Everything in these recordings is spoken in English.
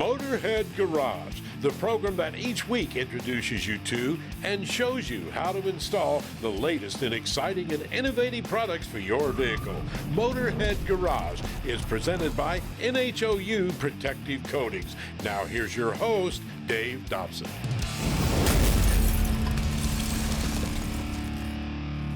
Motorhead Garage, the program that each week introduces you to and shows you how to install the latest in exciting and innovative products for your vehicle. Motorhead Garage is presented by NHOU Protective Coatings. Now here's your host, Dave Dobson.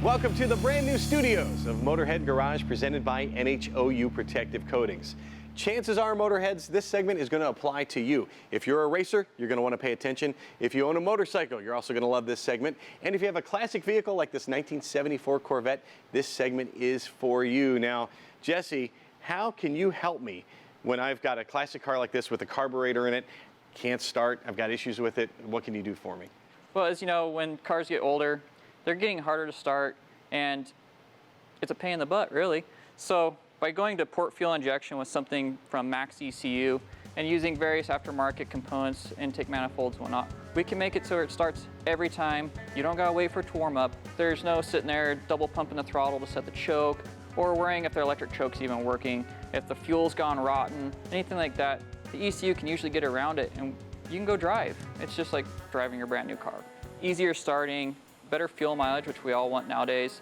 Welcome to the brand new studios of Motorhead Garage presented by NHOU Protective Coatings. Chances are, Motorheads, this segment is going to apply to you. If you're a racer, you're going to want to pay attention. If you own a motorcycle, you're also going to love this segment. And if you have a classic vehicle like this 1974 Corvette, this segment is for you. Now, Jesse, how can you help me when I've got a classic car like this with a carburetor in it, can't start, I've got issues with it? What can you do for me? Well, as you know, when cars get older, they're getting harder to start, and it's a pain in the butt, really. So by going to port fuel injection with something from Max ECU and using various aftermarket components, intake manifolds and whatnot, we can make it so it starts every time. You don't gotta wait for it to warm up. There's no sitting there double pumping the throttle to set the choke, or worrying if the electric choke's even working, if the fuel's gone rotten, anything like that. The ECU can usually get around it and you can go drive. It's just like driving your brand new car. Easier starting, better fuel mileage, which we all want nowadays.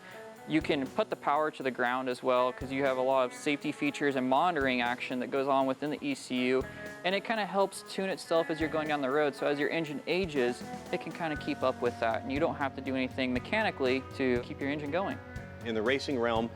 You can put the power to the ground as well, because you have a lot of safety features and monitoring action that goes on within the ECU, and it kind of helps tune itself as you're going down the road. So as your engine ages, it can kind of keep up with that, and you don't have to do anything mechanically to keep your engine going. In the racing realm,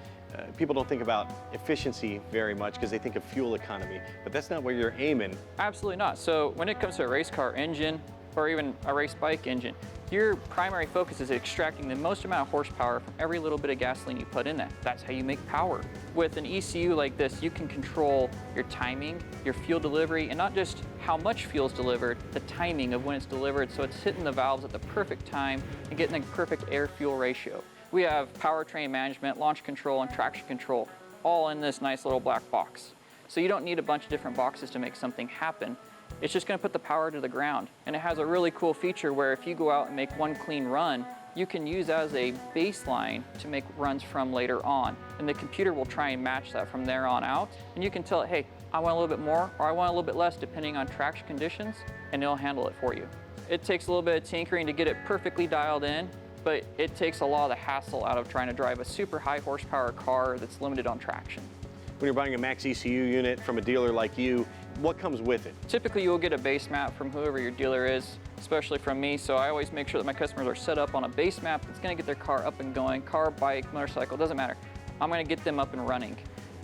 people don't think about efficiency very much because they think of fuel economy, but that's not where you're aiming. Absolutely not. So when it comes to a race car engine, or even a race bike engine, your primary focus is extracting the most amount of horsepower from every little bit of gasoline you put in that. That's how you make power. With an ECU like this, you can control your timing, your fuel delivery, and not just how much fuel is delivered, the timing of when it's delivered, so it's hitting the valves at the perfect time and getting the perfect air-fuel ratio. We have powertrain management, launch control, and traction control, all in this nice little black box. So you don't need a bunch of different boxes to make something happen. It's just going to put the power to the ground. And it has a really cool feature where if you go out and make one clean run, you can use as a baseline to make runs from later on. And the computer will try and match that from there on out. And you can tell it, hey, I want a little bit more or I want a little bit less depending on traction conditions, and it'll handle it for you. It takes a little bit of tinkering to get it perfectly dialed in, but it takes a lot of the hassle out of trying to drive a super high horsepower car that's limited on traction. When you're buying a Max ECU unit from a dealer like you, what comes with it? Typically you'll get a base map from whoever your dealer is, especially from me, so I always make sure that my customers are set up on a base map that's going to get their car up and going. Car, bike, motorcycle, doesn't matter. I'm going to get them up and running.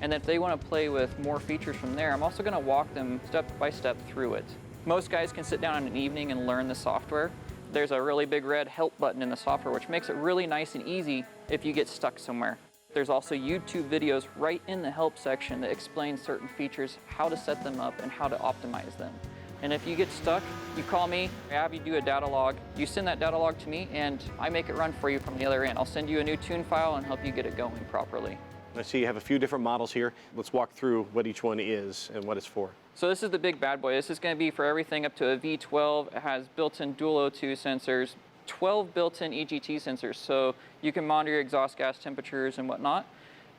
And then if they want to play with more features from there, I'm also going to walk them step by step through it. Most guys can sit down in an evening and learn the software. There's a really big red help button in the software, which makes it really nice and easy if you get stuck somewhere. There's also YouTube videos right in the help section that explain certain features, how to set them up, and how to optimize them. And if you get stuck, you call me, I have you do a data log. You send that data log to me, and I make it run for you from the other end. I'll send you a new tune file and help you get it going properly. I see you have a few different models here. Let's walk through what each one is and what it's for. So this is the big bad boy. This is going to be for everything up to a V12. It has built-in dual O2 sensors, 12 built-in EGT sensors, so you can monitor your exhaust gas temperatures and whatnot,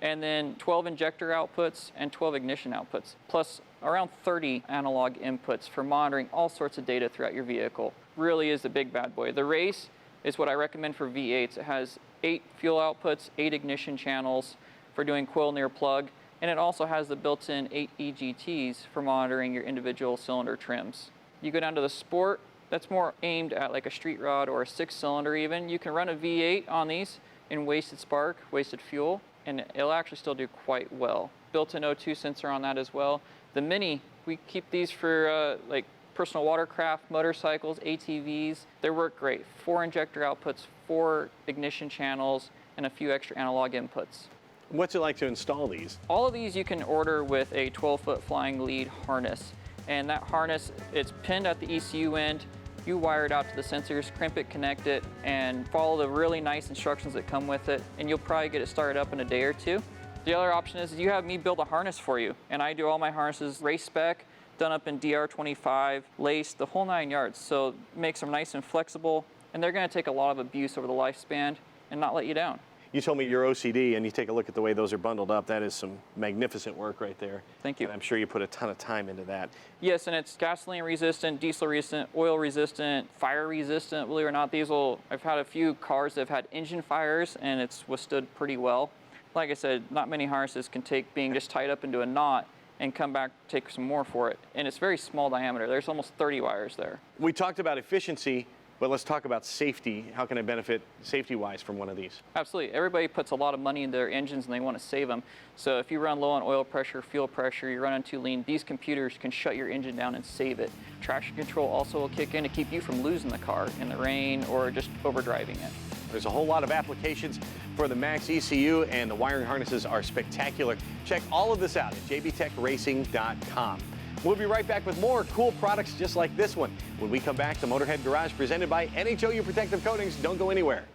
and then 12 injector outputs and 12 ignition outputs, plus around 30 analog inputs for monitoring all sorts of data throughout your vehicle. Really is the big bad boy. The race is what I recommend for V8s. It has 8 fuel outputs, 8 ignition channels for doing coil near plug, and it also has the built-in 8 EGTs for monitoring your individual cylinder trims. You go down to the Sport, that's more aimed at like a street rod or a 6-cylinder even. You can run a V8 on these in wasted spark, wasted fuel, and it'll actually still do quite well. Built-in O2 sensor on that as well. The Mini, we keep these for like personal watercraft, motorcycles, ATVs. They work great. 4 injector outputs, 4 ignition channels, and a few extra analog inputs. What's it like to install these? All of these you can order with a 12-foot flying lead harness. And that harness, it's pinned at the ECU end. You wire it out to the sensors, crimp it, connect it, and follow the really nice instructions that come with it, and you'll probably get it started up in a day or two. The other option is you have me build a harness for you, and I do all my harnesses race spec, done up in DR25, laced, the whole 9 yards, so it makes them nice and flexible, and they're going to take a lot of abuse over the lifespan and not let you down. You told me you're OCD, and you take a look at the way those are bundled up. That is some magnificent work right there. Thank you. And I'm sure you put a ton of time into that. Yes, and it's gasoline resistant, diesel resistant, oil resistant, fire resistant. Believe it or not, I've had a few cars that have had engine fires, and it's withstood pretty well. Like I said, not many harnesses can take being just tied up into a knot and come back, take some more for it. And it's very small diameter. There's almost 30 wires there. We talked about efficiency, but let's talk about safety. How can I benefit safety-wise from one of these? Absolutely. Everybody puts a lot of money into their engines and they want to save them. So if you run low on oil pressure, fuel pressure, you're running too lean, these computers can shut your engine down and save it. Traction control also will kick in to keep you from losing the car in the rain or just overdriving it. There's a whole lot of applications for the Max ECU, and the wiring harnesses are spectacular. Check all of this out at jbtechracing.com. We'll be right back with more cool products just like this one when we come back to Motorhead Garage, presented by NHOU Protective Coatings. Don't go anywhere.